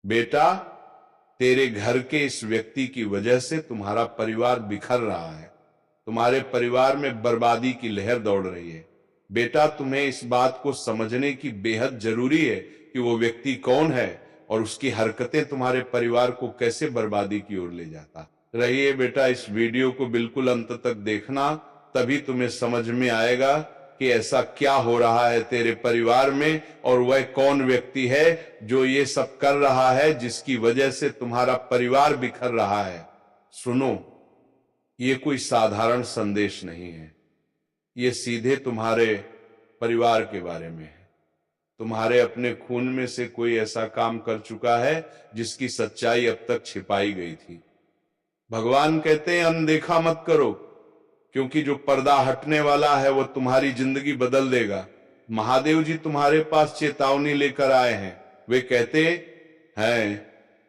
बेटा, तेरे घर के इस व्यक्ति की वजह से तुम्हारा परिवार बिखर रहा है, तुम्हारे परिवार में बर्बादी की लहर दौड़ रही है। बेटा, तुम्हें इस बात को समझने की बेहद जरूरी है कि वो व्यक्ति कौन है और उसकी हरकतें तुम्हारे परिवार को कैसे बर्बादी की ओर ले जाता रहिए। बेटा, इस वीडियो को बिल्कुल अंत तक देखना, तभी तुम्हें समझ में आएगा कि ऐसा क्या हो रहा है तेरे परिवार में और वह कौन व्यक्ति है जो ये सब कर रहा है, जिसकी वजह से तुम्हारा परिवार बिखर रहा है। सुनो, ये कोई साधारण संदेश नहीं है, ये सीधे तुम्हारे परिवार के बारे में है। तुम्हारे अपने खून में से कोई ऐसा काम कर चुका है जिसकी सच्चाई अब तक छिपाई गई थी। भगवान कहते हैं अनदेखा मत करो, क्योंकि जो पर्दा हटने वाला है वो तुम्हारी जिंदगी बदल देगा। महादेव जी तुम्हारे पास चेतावनी लेकर आए हैं। वे कहते हैं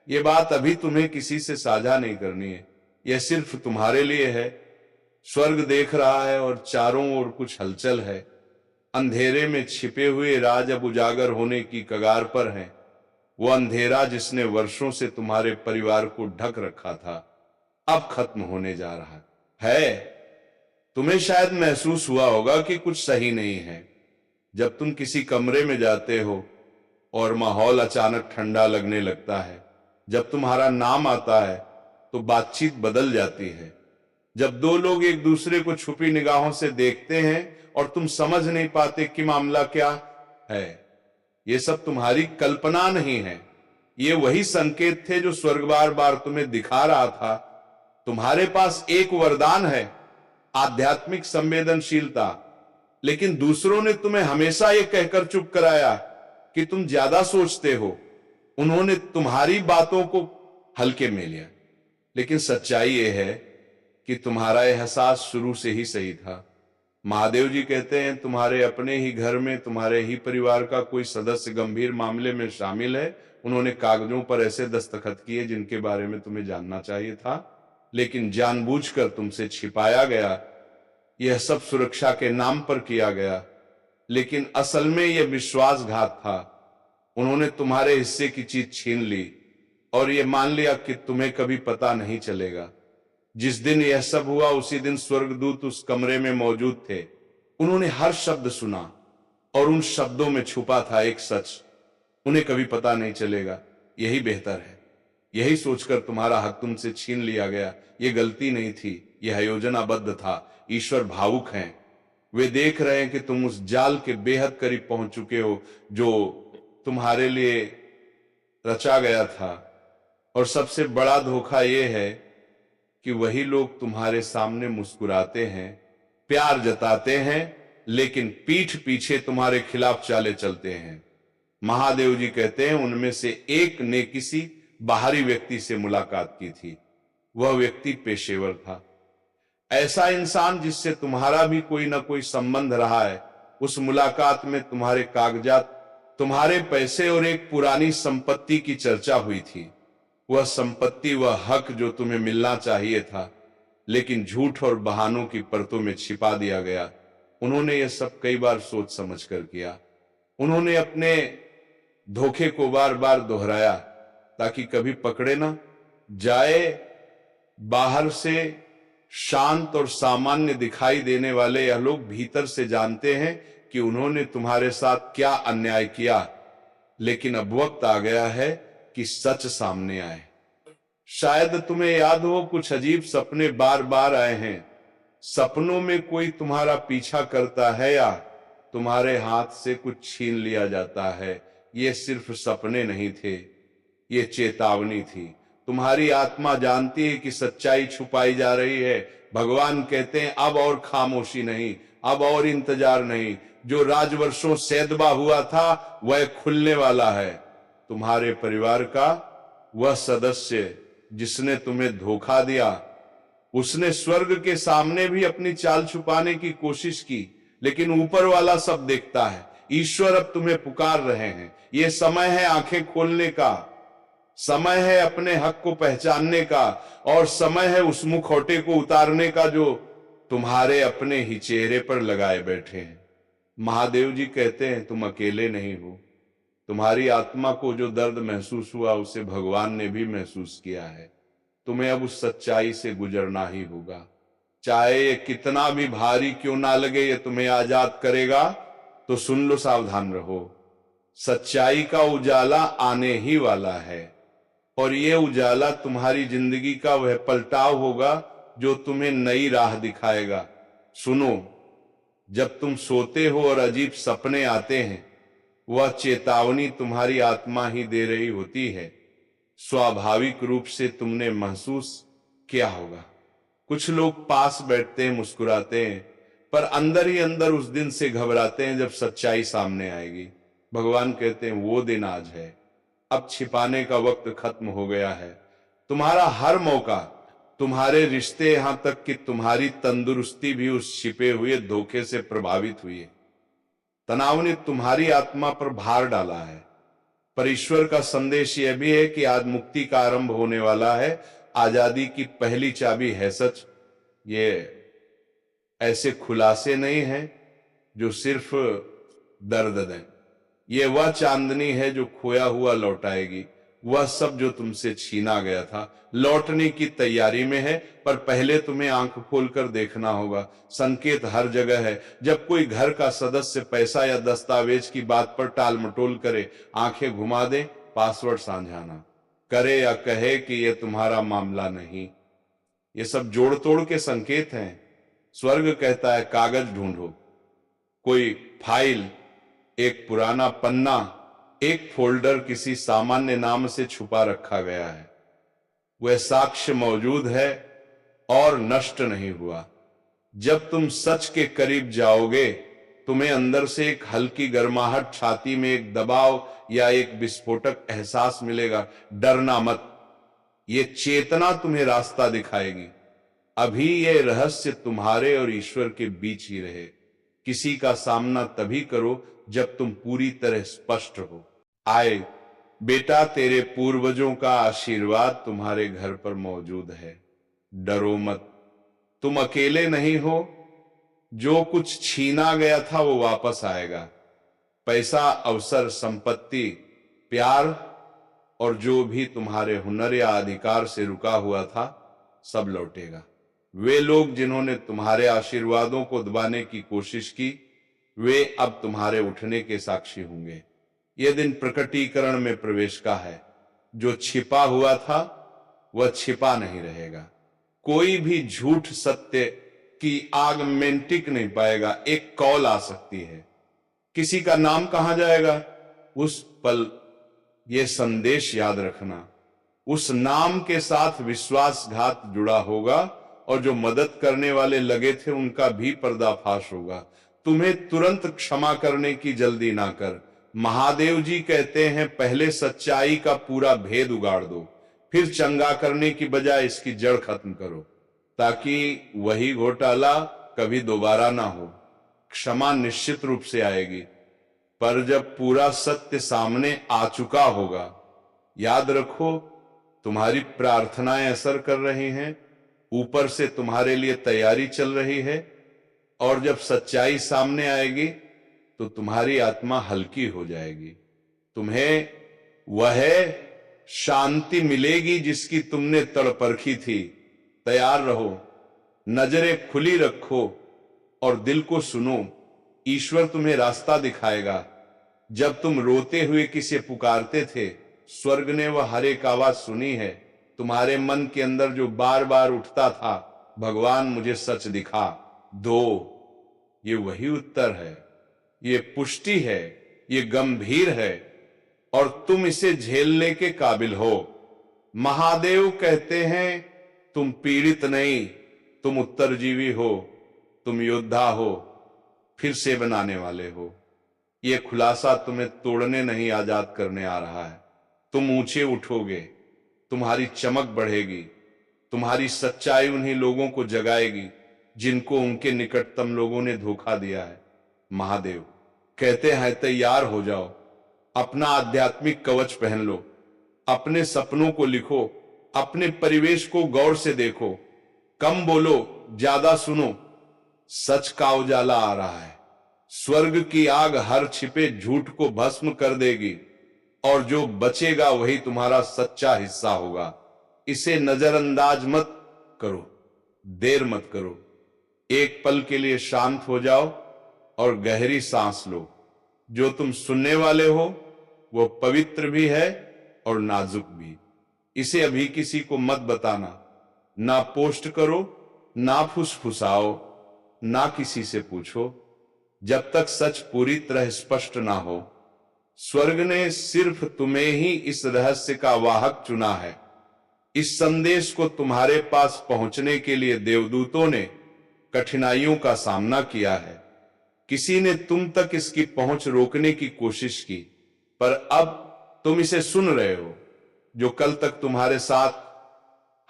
ये बात अभी तुम्हें किसी से साझा नहीं करनी है, यह सिर्फ तुम्हारे लिए है। स्वर्ग देख रहा है और चारों ओर कुछ हलचल है। अंधेरे में छिपे हुए राज अब उजागर होने की कगार पर हैं। वो अंधेरा जिसने वर्षों से तुम्हारे परिवार को ढक रखा था, अब खत्म होने जा रहा है। तुम्हें शायद महसूस हुआ होगा कि कुछ सही नहीं है। जब तुम किसी कमरे में जाते हो और माहौल अचानक ठंडा लगने लगता है, जब तुम्हारा नाम आता है तो बातचीत बदल जाती है, जब दो लोग एक दूसरे को छुपी निगाहों से देखते हैं और तुम समझ नहीं पाते कि मामला क्या है। ये सब तुम्हारी कल्पना नहीं है, ये वही संकेत थे जो स्वर्ग बार बार तुम्हें दिखा रहा था। तुम्हारे पास एक वरदान है, आध्यात्मिक संवेदनशीलता, लेकिन दूसरों ने तुम्हें हमेशा ये कहकर चुप कराया कि तुम ज्यादा सोचते हो। उन्होंने तुम्हारी बातों को हल्के में लिया, लेकिन सच्चाई ये है कि तुम्हारा एहसास शुरू से ही सही था। महादेव जी कहते हैं तुम्हारे अपने ही घर में तुम्हारे ही परिवार का कोई सदस्य गंभीर मामले में शामिल है। उन्होंने कागजों पर ऐसे दस्तखत किए जिनके बारे में तुम्हें जानना चाहिए था, लेकिन जानबूझकर तुमसे छिपाया गया। यह सब सुरक्षा के नाम पर किया गया, लेकिन असल में यह विश्वासघात था। उन्होंने तुम्हारे हिस्से की चीज छीन ली और यह मान लिया कि तुम्हें कभी पता नहीं चलेगा। जिस दिन यह सब हुआ उसी दिन स्वर्गदूत उस कमरे में मौजूद थे। उन्होंने हर शब्द सुना और उन शब्दों में छुपा था एक सच, उन्हें कभी पता नहीं चलेगा। यही बेहतर है। यही सोचकर तुम्हारा हक तुमसे छीन लिया गया। यह गलती नहीं थी, यह योजनाबद्ध था। ईश्वर भावुक हैं, वे देख रहे हैं कि तुम उस जाल के बेहद करीब पहुंच चुके हो जो तुम्हारे लिए रचा गया था। और सबसे बड़ा धोखा यह है कि वही लोग तुम्हारे सामने मुस्कुराते हैं, प्यार जताते हैं, लेकिन पीठ पीछे तुम्हारे खिलाफ चाले चलते हैं। महादेव जी कहते हैं उनमें से एक ने किसी बाहरी व्यक्ति से मुलाकात की थी। वह व्यक्ति पेशेवर था, ऐसा इंसान जिससे तुम्हारा भी कोई ना कोई संबंध रहा है। उस मुलाकात में तुम्हारे कागजात, तुम्हारे पैसे और एक पुरानी संपत्ति की चर्चा हुई थी। वह संपत्ति, वह हक जो तुम्हें मिलना चाहिए था, लेकिन झूठ और बहानों की परतों में छिपा दिया गया। उन्होंने यह सब कई बार सोच समझ कर किया। उन्होंने अपने धोखे को बार बार दोहराया ताकि कभी पकड़े ना जाए। बाहर से शांत और सामान्य दिखाई देने वाले यह लोग भीतर से जानते हैं कि उन्होंने तुम्हारे साथ क्या अन्याय किया, लेकिन अब वक्त आ गया है कि सच सामने आए। शायद तुम्हें याद हो, कुछ अजीब सपने बार बार आए हैं। सपनों में कोई तुम्हारा पीछा करता है या तुम्हारे हाथ से कुछ छीन लिया जाता है। ये सिर्फ सपने नहीं थे, ये चेतावनी थी। तुम्हारी आत्मा जानती है कि सच्चाई छुपाई जा रही है। भगवान कहते हैं अब और खामोशी नहीं, अब और इंतजार नहीं। जो राजवर्षों सैदबा हुआ था वह खुलने वाला है। तुम्हारे परिवार का वह सदस्य जिसने तुम्हें धोखा दिया, उसने स्वर्ग के सामने भी अपनी चाल छुपाने की कोशिश की, लेकिन ऊपर वाला सब देखता है। ईश्वर अब तुम्हें पुकार रहे हैं। यह समय है आंखें खोलने का, समय है अपने हक को पहचानने का, और समय है उस मुखौटे को उतारने का जो तुम्हारे अपने ही चेहरे पर लगाए बैठे हैं। महादेव जी कहते हैं तुम अकेले नहीं हो। तुम्हारी आत्मा को जो दर्द महसूस हुआ उसे भगवान ने भी महसूस किया है। तुम्हें अब उस सच्चाई से गुजरना ही होगा, चाहे ये कितना भी भारी क्यों ना लगे। ये तुम्हें आजाद करेगा। तो सुन लो, सावधान रहो, सच्चाई का उजाला आने ही वाला है और ये उजाला तुम्हारी जिंदगी का वह पलटाव होगा जो तुम्हें नई राह दिखाएगा। सुनो, जब तुम सोते हो और अजीब सपने आते हैं, वह चेतावनी तुम्हारी आत्मा ही दे रही होती है। स्वाभाविक रूप से तुमने महसूस किया होगा, कुछ लोग पास बैठते हैं, मुस्कुराते हैं, पर अंदर ही अंदर उस दिन से घबराते हैं जब सच्चाई सामने आएगी। भगवान कहते हैं वो दिन आज है, अब छिपाने का वक्त खत्म हो गया है। तुम्हारा हर मौका, तुम्हारे रिश्ते, यहां तक कि तुम्हारी तंदुरुस्ती भी उस छिपे हुए धोखे से प्रभावित हुई है। तनाव ने तुम्हारी आत्मा पर भार डाला है, पर ईश्वर का संदेश यह भी है कि आज मुक्ति का आरंभ होने वाला है। आजादी की पहली चाबी है सच। ये ऐसे खुलासे नहीं है जो सिर्फ दर्द दें, ये वह चांदनी है जो खोया हुआ लौटाएगी। वह सब जो तुमसे छीना गया था लौटने की तैयारी में है, पर पहले तुम्हें आंख खोलकर देखना होगा। संकेत हर जगह है। जब कोई घर का सदस्य पैसा या दस्तावेज की बात पर टाल मटोल करे, आंखें घुमा दे, पासवर्ड साझाना करे या कहे कि यह तुम्हारा मामला नहीं, ये सब जोड़ तोड़ के संकेत हैं। स्वर्ग कहता है कागज ढूंढो, कोई फाइल, एक पुराना पन्ना, एक फोल्डर किसी सामान्य नाम से छुपा रखा गया है। वह साक्ष्य मौजूद है और नष्ट नहीं हुआ। जब तुम सच के करीब जाओगे, तुम्हें अंदर से एक हल्की गर्माहट, छाती में एक दबाव या एक विस्फोटक एहसास मिलेगा। डरना मत, ये चेतना तुम्हें रास्ता दिखाएगी। अभी ये रहस्य तुम्हारे और ईश्वर के बीच ही रहे। किसी का सामना तभी करो जब तुम पूरी तरह स्पष्ट हो। आए बेटा, तेरे पूर्वजों का आशीर्वाद तुम्हारे घर पर मौजूद है। डरो मत, तुम अकेले नहीं हो। जो कुछ छीना गया था वो वापस आएगा। पैसा, अवसर, संपत्ति, प्यार और जो भी तुम्हारे हुनर या अधिकार से रुका हुआ था, सब लौटेगा। वे लोग जिन्होंने तुम्हारे आशीर्वादों को दबाने की कोशिश की, वे अब तुम्हारे उठने के साक्षी होंगे। यह दिन प्रकटीकरण में प्रवेश का है। जो छिपा हुआ था वह छिपा नहीं रहेगा। कोई भी झूठ सत्य की आग में टिक नहीं पाएगा। एक कॉल आ सकती है, किसी का नाम कहा जाएगा, उस पल यह संदेश याद रखना, उस नाम के साथ विश्वासघात जुड़ा होगा और जो मदद करने वाले लगे थे उनका भी पर्दाफाश होगा। तुम्हें तुरंत क्षमा करने की जल्दी ना कर। महादेव जी कहते हैं पहले सच्चाई का पूरा भेद उगाड़ दो, फिर चंगा करने की बजाय इसकी जड़ खत्म करो, ताकि वही घोटाला कभी दोबारा ना हो। क्षमा निश्चित रूप से आएगी, पर जब पूरा सत्य सामने आ चुका होगा। याद रखो, तुम्हारी प्रार्थनाएं असर कर रही हैं, ऊपर से तुम्हारे लिए तैयारी चल रही है, और जब सच्चाई सामने आएगी तो तुम्हारी आत्मा हल्की हो जाएगी। तुम्हें वह शांति मिलेगी जिसकी तुमने तड़परखी थी। तैयार रहो, नजरें खुली रखो और दिल को सुनो। ईश्वर तुम्हें रास्ता दिखाएगा। जब तुम रोते हुए किसे पुकारते थे, स्वर्ग ने वह हर एक आवाज सुनी है। तुम्हारे मन के अंदर जो बार बार उठता था, भगवान मुझे सच दिखा दो, ये वही उत्तर है, ये पुष्टि है, ये गंभीर है और तुम इसे झेलने के काबिल हो। महादेव कहते हैं तुम पीड़ित नहीं, तुम उत्तरजीवी हो, तुम योद्धा हो, फिर से बनाने वाले हो। ये खुलासा तुम्हें तोड़ने नहीं, आजाद करने आ रहा है। तुम ऊंचे उठोगे, तुम्हारी चमक बढ़ेगी, तुम्हारी सच्चाई उन्हीं लोगों को जगाएगी जिनको उनके निकटतम लोगों ने धोखा दिया है। महादेव कहते हैं तैयार हो जाओ, अपना आध्यात्मिक कवच पहन लो, अपने सपनों को लिखो, अपने परिवेश को गौर से देखो, कम बोलो, ज्यादा सुनो। सच का उजाला आ रहा है। स्वर्ग की आग हर छिपे झूठ को भस्म कर देगी। और जो बचेगा वही तुम्हारा सच्चा हिस्सा होगा। इसे नजरअंदाज मत करो, देर मत करो। एक पल के लिए शांत हो जाओ और गहरी सांस लो। जो तुम सुनने वाले हो वो पवित्र भी है और नाजुक भी। इसे अभी किसी को मत बताना, ना पोस्ट करो, ना फुसफुसाओ, ना किसी से पूछो, जब तक सच पूरी तरह स्पष्ट ना हो। स्वर्ग ने सिर्फ तुम्हें ही इस रहस्य का वाहक चुना है। इस संदेश को तुम्हारे पास पहुंचने के लिए देवदूतों ने कठिनाइयों का सामना किया है। किसी ने तुम तक इसकी पहुंच रोकने की कोशिश की, पर अब तुम इसे सुन रहे हो। जो कल तक तुम्हारे साथ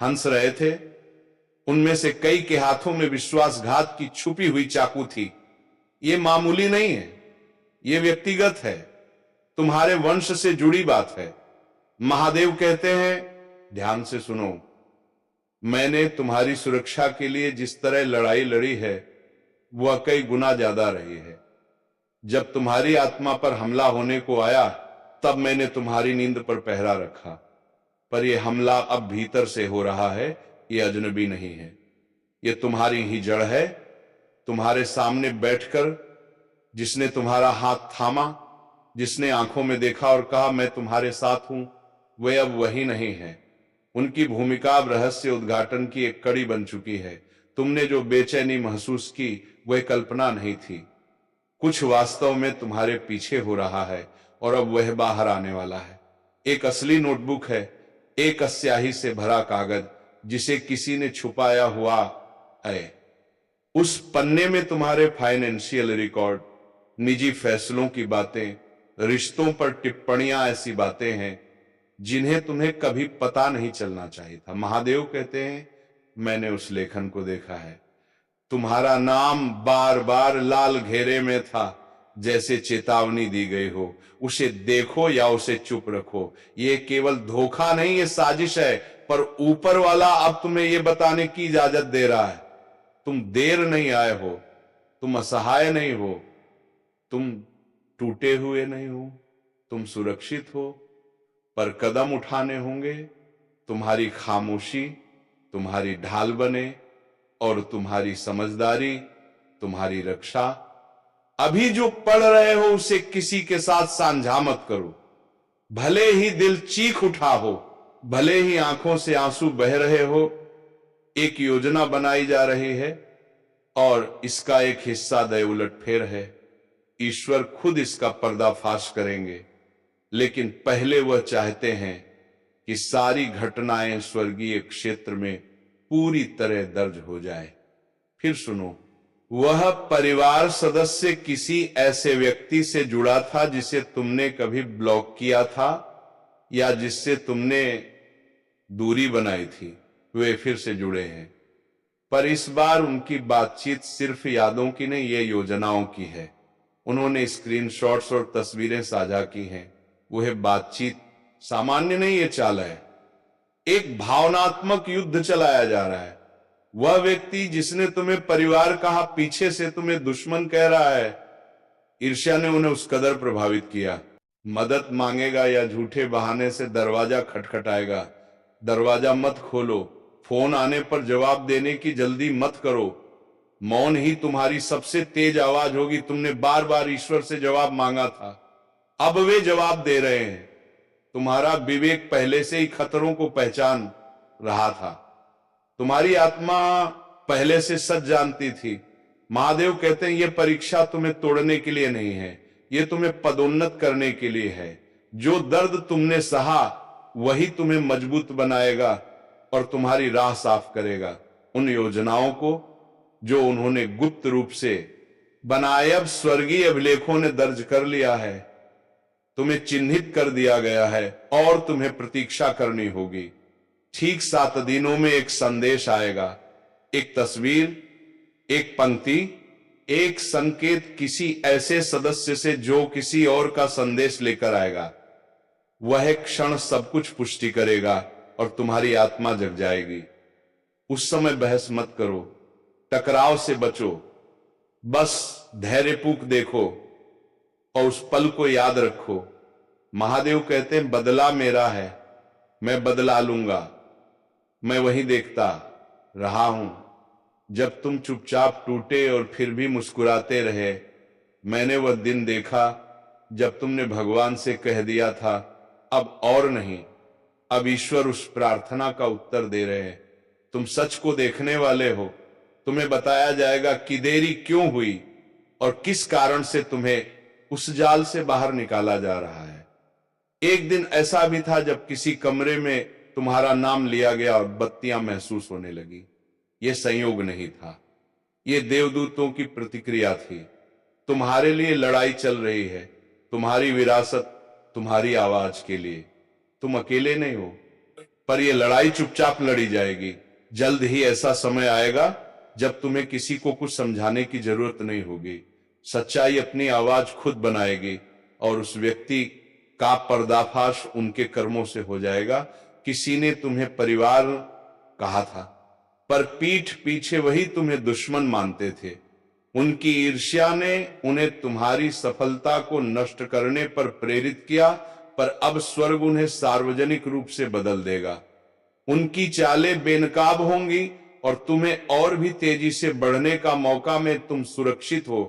हंस रहे थे, उनमें से कई के हाथों में विश्वासघात की छुपी हुई चाकू थी। ये मामूली नहीं है, ये व्यक्तिगत है, तुम्हारे वंश से जुड़ी बात है। महादेव कहते हैं, ध्यान से सुनो, मैंने तुम्हारी सुरक्षा के लिए जिस तरह लड़ाई लड़ी है वह कई गुना ज्यादा रही है। जब तुम्हारी आत्मा पर हमला होने को आया तब मैंने तुम्हारी नींद पर पहरा रखा, पर यह हमला अब भीतर से हो रहा है। यह अजनबी नहीं है, यह तुम्हारी ही जड़ है। तुम्हारे सामने बैठकर जिसने तुम्हारा हाथ थामा, जिसने आंखों में देखा और कहा मैं तुम्हारे साथ हूं, वे अब वही नहीं है। उनकी भूमिका अब रहस्य उद्घाटन की एक कड़ी बन चुकी है। तुमने जो बेचैनी महसूस की वह कल्पना नहीं थी, कुछ वास्तव में तुम्हारे पीछे हो रहा है और अब वह बाहर आने वाला है। एक असली नोटबुक है, एक स्याही से भरा कागज जिसे किसी ने छुपाया हुआ है। उस पन्ने में तुम्हारे फाइनेंशियल रिकॉर्ड, निजी फैसलों की बातें, रिश्तों पर टिप्पणियां, ऐसी बातें हैं जिन्हें तुम्हें कभी पता नहीं चलना चाहिए था। महादेव कहते हैं, मैंने उस लेखन को देखा है। तुम्हारा नाम बार बार लाल घेरे में था, जैसे चेतावनी दी गई हो। उसे देखो या उसे चुप रखो। ये केवल धोखा नहीं, ये साजिश है, पर ऊपर वाला अब तुम्हें यह बताने की इजाजत दे रहा है। तुम देर नहीं आए हो, तुम असहाय नहीं हो, तुम टूटे हुए नहीं हो, तुम सुरक्षित हो, पर कदम उठाने होंगे। तुम्हारी खामोशी तुम्हारी ढाल बने और तुम्हारी समझदारी तुम्हारी रक्षा। अभी जो पढ़ रहे हो उसे किसी के साथ साझा मत करो। भले ही दिल चीख उठा हो, भले ही आंखों से आंसू बह रहे हो, एक योजना बनाई जा रही है और इसका एक हिस्सा दय उलटफेर है। ईश्वर खुद इसका पर्दाफाश करेंगे, लेकिन पहले वह चाहते हैं कि सारी घटनाएं स्वर्गीय क्षेत्र में पूरी तरह दर्ज हो जाए। फिर सुनो, वह परिवार सदस्य किसी ऐसे व्यक्ति से जुड़ा था जिसे तुमने कभी ब्लॉक किया था या जिससे तुमने दूरी बनाई थी। वे फिर से जुड़े हैं, पर इस बार उनकी बातचीत सिर्फ यादों की नहीं, ये योजनाओं की है। उन्होंने स्क्रीनशॉट्स और तस्वीरें साझा की हैं। वह बातचीत सामान्य नहीं, ये चाल है। एक भावनात्मक युद्ध चलाया जा रहा है। वह व्यक्ति जिसने तुम्हें परिवार कहा, पीछे से तुम्हें दुश्मन कह रहा है। ईर्ष्या ने उन्हें उस कदर प्रभावित किया। मदद मांगेगा या झूठे बहाने से दरवाजा खटखटाएगा। दरवाजा मत खोलो, फोन आने पर जवाब देने की जल्दी मत करो। मौन ही तुम्हारी सबसे तेज आवाज होगी। तुमने बार बार ईश्वर से जवाब मांगा था, अब वे जवाब दे रहे हैं। तुम्हारा विवेक पहले से ही खतरों को पहचान रहा था। तुम्हारी आत्मा पहले से सच जानती थी। महादेव कहते हैं, यह परीक्षा तुम्हें तोड़ने के लिए नहीं है, यह तुम्हें पदोन्नत करने के लिए है। जो दर्द तुमने सहा वही तुम्हें मजबूत बनाएगा और तुम्हारी राह साफ करेगा। उन योजनाओं को जो उन्होंने गुप्त रूप से बनाए, अब स्वर्गीय अभिलेखों ने दर्ज कर लिया है। तुम्हें चिन्हित कर दिया गया है और तुम्हें प्रतीक्षा करनी होगी। ठीक 7 दिनों में एक संदेश आएगा, एक तस्वीर, एक पंक्ति, एक संकेत किसी ऐसे सदस्य से जो किसी और का संदेश लेकर आएगा। वह क्षण सब कुछ पुष्टि करेगा और तुम्हारी आत्मा जग जाएगी। उस समय बहस मत करो, टकराव से बचो, बस धैर्यपूर्वक देखो और उस पल को याद रखो। महादेव कहते हैं बदला मेरा है, मैं बदला लूंगा। मैं वही देखता रहा हूं जब तुम चुपचाप टूटे और फिर भी मुस्कुराते रहे। मैंने वह दिन देखा जब तुमने भगवान से कह दिया था अब और नहीं। अब ईश्वर उस प्रार्थना का उत्तर दे रहे हैं। तुम सच को देखने वाले हो, तुम्हें बताया जाएगा कि देरी क्यों हुई और किस कारण से तुम्हें उस जाल से बाहर निकाला जा रहा है। एक दिन ऐसा भी था जब किसी कमरे में तुम्हारा नाम लिया गया और बत्तियां महसूस होने लगी। यह संयोग नहीं था, यह देवदूतों की प्रतिक्रिया थी। तुम्हारे लिए लड़ाई चल रही है, तुम्हारी विरासत, तुम्हारी आवाज के लिए। तुम अकेले नहीं हो, पर यह लड़ाई चुपचाप लड़ी जाएगी। जल्द ही ऐसा समय आएगा जब तुम्हें किसी को कुछ समझाने की जरूरत नहीं होगी। सच्चाई अपनी आवाज खुद बनाएगी और उस व्यक्ति का पर्दाफाश उनके कर्मों से हो जाएगा। किसी ने तुम्हें परिवार कहा था, पर पीठ पीछे वही तुम्हें दुश्मन मानते थे। उनकी ईर्ष्या ने उन्हें तुम्हारी सफलता को नष्ट करने पर प्रेरित किया, पर अब स्वर्ग उन्हें सार्वजनिक रूप से बदल देगा। उनकी चालें बेनकाब होंगी और तुम्हें और भी तेजी से बढ़ने का मौका में तुम सुरक्षित हो,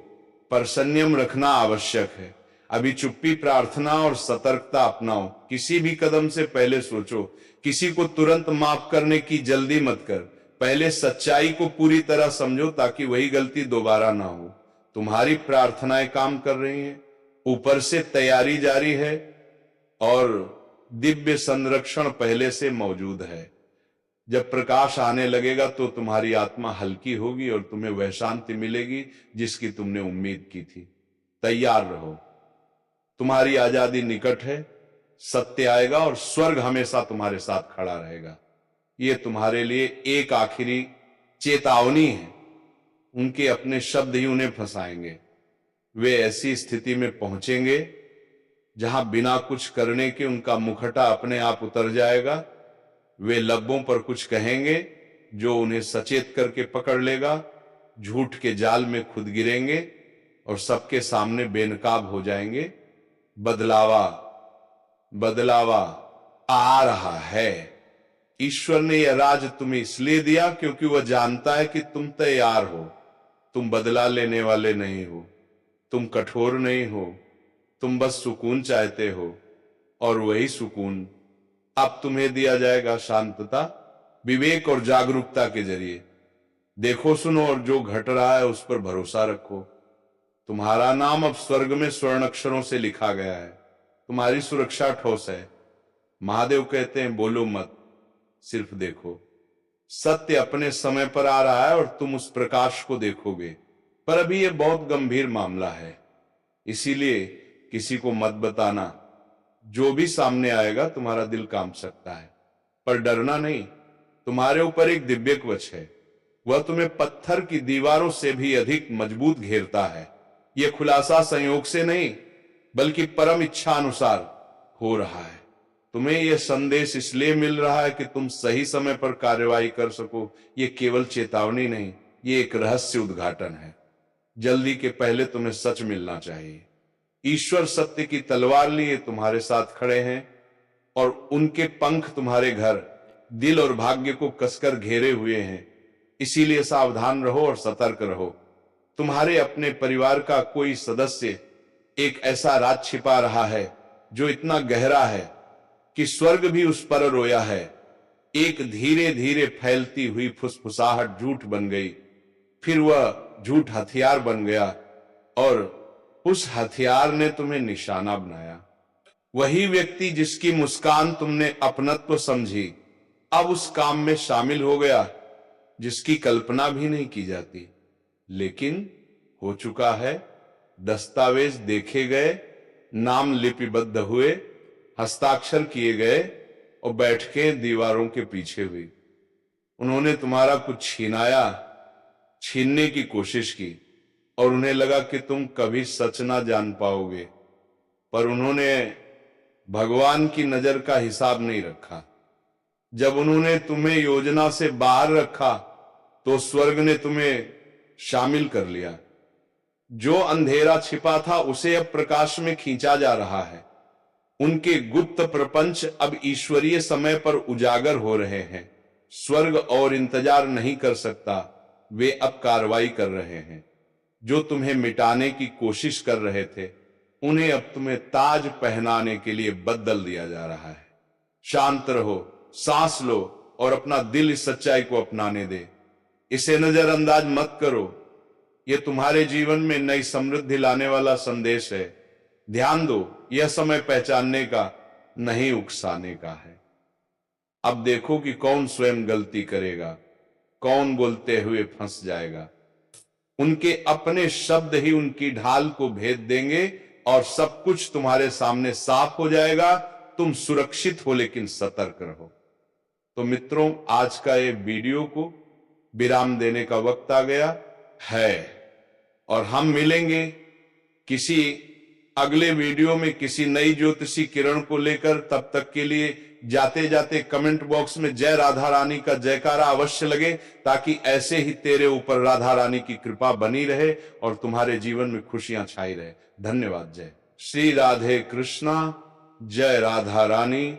पर संयम रखना आवश्यक है। अभी चुप्पी, प्रार्थना और सतर्कता अपनाओ। किसी भी कदम से पहले सोचो, किसी को तुरंत माफ करने की जल्दी मत कर। पहले सच्चाई को पूरी तरह समझो ताकि वही गलती दोबारा ना हो। तुम्हारी प्रार्थनाएं काम कर रही हैं, ऊपर से तैयारी जारी है और दिव्य संरक्षण पहले से मौजूद है। जब प्रकाश आने लगेगा तो तुम्हारी आत्मा हल्की होगी और तुम्हें वह शांति मिलेगी जिसकी तुमने उम्मीद की थी। तैयार रहो, तुम्हारी आजादी निकट है। सत्य आएगा और स्वर्ग हमेशा तुम्हारे साथ खड़ा रहेगा। ये तुम्हारे लिए एक आखिरी चेतावनी है। उनके अपने शब्द ही उन्हें फंसाएंगे। वे ऐसी स्थिति में पहुंचेंगे जहां बिना कुछ करने के उनका मुखटा अपने आप उतर जाएगा। वे लब्बों पर कुछ कहेंगे जो उन्हें सचेत करके पकड़ लेगा। झूठ के जाल में खुद गिरेंगे और सबके सामने बेनकाब हो जाएंगे। बदलावा बदलावा आ रहा है। ईश्वर ने यह राज तुम्हें इसलिए दिया क्योंकि वह जानता है कि तुम तैयार हो। तुम बदला लेने वाले नहीं हो, तुम कठोर नहीं हो, तुम बस सुकून चाहते हो और वही सुकून अब तुम्हें दिया जाएगा। शांतता, विवेक और जागरूकता के जरिए देखो, सुनो और जो घट रहा है उस पर भरोसा रखो। तुम्हारा नाम अब स्वर्ग में स्वर्ण अक्षरों से लिखा गया है। तुम्हारी सुरक्षा ठोस है। महादेव कहते हैं बोलो मत, सिर्फ देखो। सत्य अपने समय पर आ रहा है और तुम उस प्रकाश को देखोगे, पर अभी यह बहुत गंभीर मामला है, इसीलिए किसी को मत बताना। जो भी सामने आएगा तुम्हारा दिल कांप सकता है, पर डरना नहीं। तुम्हारे ऊपर एक दिव्य कवच है, वह तुम्हें पत्थर की दीवारों से भी अधिक मजबूत घेरता है। यह खुलासा संयोग से नहीं बल्कि परम इच्छा अनुसार हो रहा है। तुम्हें यह संदेश इसलिए मिल रहा है कि तुम सही समय पर कार्रवाई कर सको। यह केवल चेतावनी नहीं, यह एक रहस्य उद्घाटन है। जल्दी के पहले तुम्हें सच मिलना चाहिए। ईश्वर सत्य की तलवार लिए तुम्हारे साथ खड़े हैं और उनके पंख तुम्हारे घर, दिल और भाग्य को कसकर घेरे हुए हैं। इसीलिए सावधान रहो और सतर्क रहो। तुम्हारे अपने परिवार का कोई सदस्य एक ऐसा राज छिपा रहा है जो इतना गहरा है कि स्वर्ग भी उस पर रोया है। एक धीरे धीरे फैलती हुई फुसफुसाहट झूठ बन गई, फिर वह झूठ हथियार बन गया और उस हथियार ने तुम्हें निशाना बनाया। वही व्यक्ति जिसकी मुस्कान तुमने अपनत्व समझी अब उस काम में शामिल हो गया जिसकी कल्पना भी नहीं की जाती, लेकिन हो चुका है। दस्तावेज देखे गए, नाम लिपिबद्ध हुए, हस्ताक्षर किए गए और बैठकें दीवारों के पीछे हुई। उन्होंने तुम्हारा कुछ छीनने की कोशिश की और उन्हें लगा कि तुम कभी सच ना जान पाओगे, पर उन्होंने भगवान की नजर का हिसाब नहीं रखा। जब उन्होंने तुम्हें योजना से बाहर रखा तो स्वर्ग ने तुम्हें शामिल कर लिया। जो अंधेरा छिपा था उसे अब प्रकाश में खींचा जा रहा है। उनके गुप्त प्रपंच अब ईश्वरीय समय पर उजागर हो रहे हैं। स्वर्ग और इंतजार नहीं कर सकता, वे अब कार्रवाई कर रहे हैं। जो तुम्हें मिटाने की कोशिश कर रहे थे, उन्हें अब तुम्हें ताज पहनाने के लिए बदल दिया जा रहा है। शांत रहो, सांस लो और अपना दिल इस सच्चाई को अपनाने दे। इसे नजरअंदाज मत करो। यह तुम्हारे जीवन में नई समृद्धि लाने वाला संदेश है। ध्यान दो, यह समय पहचानने का, नहीं उकसाने का है। अब देखो कि कौन स्वयं गलती करेगा, कौन बोलते हुए फंस जाएगा। उनके अपने शब्द ही उनकी ढाल को भेद देंगे और सब कुछ तुम्हारे सामने साफ हो जाएगा। तुम सुरक्षित हो, लेकिन सतर्क रहो। तो मित्रों, आज का ये वीडियो को विराम देने का वक्त आ गया है और हम मिलेंगे किसी अगले वीडियो में किसी नई ज्योतिषी किरण को लेकर। तब तक के लिए जाते जाते कमेंट बॉक्स में जय राधा रानी का जयकारा अवश्य लगे, ताकि ऐसे ही तेरे ऊपर राधा रानी की कृपा बनी रहे और तुम्हारे जीवन में खुशियां छाई रहे। धन्यवाद। जय श्री राधे कृष्णा, जय राधा रानी।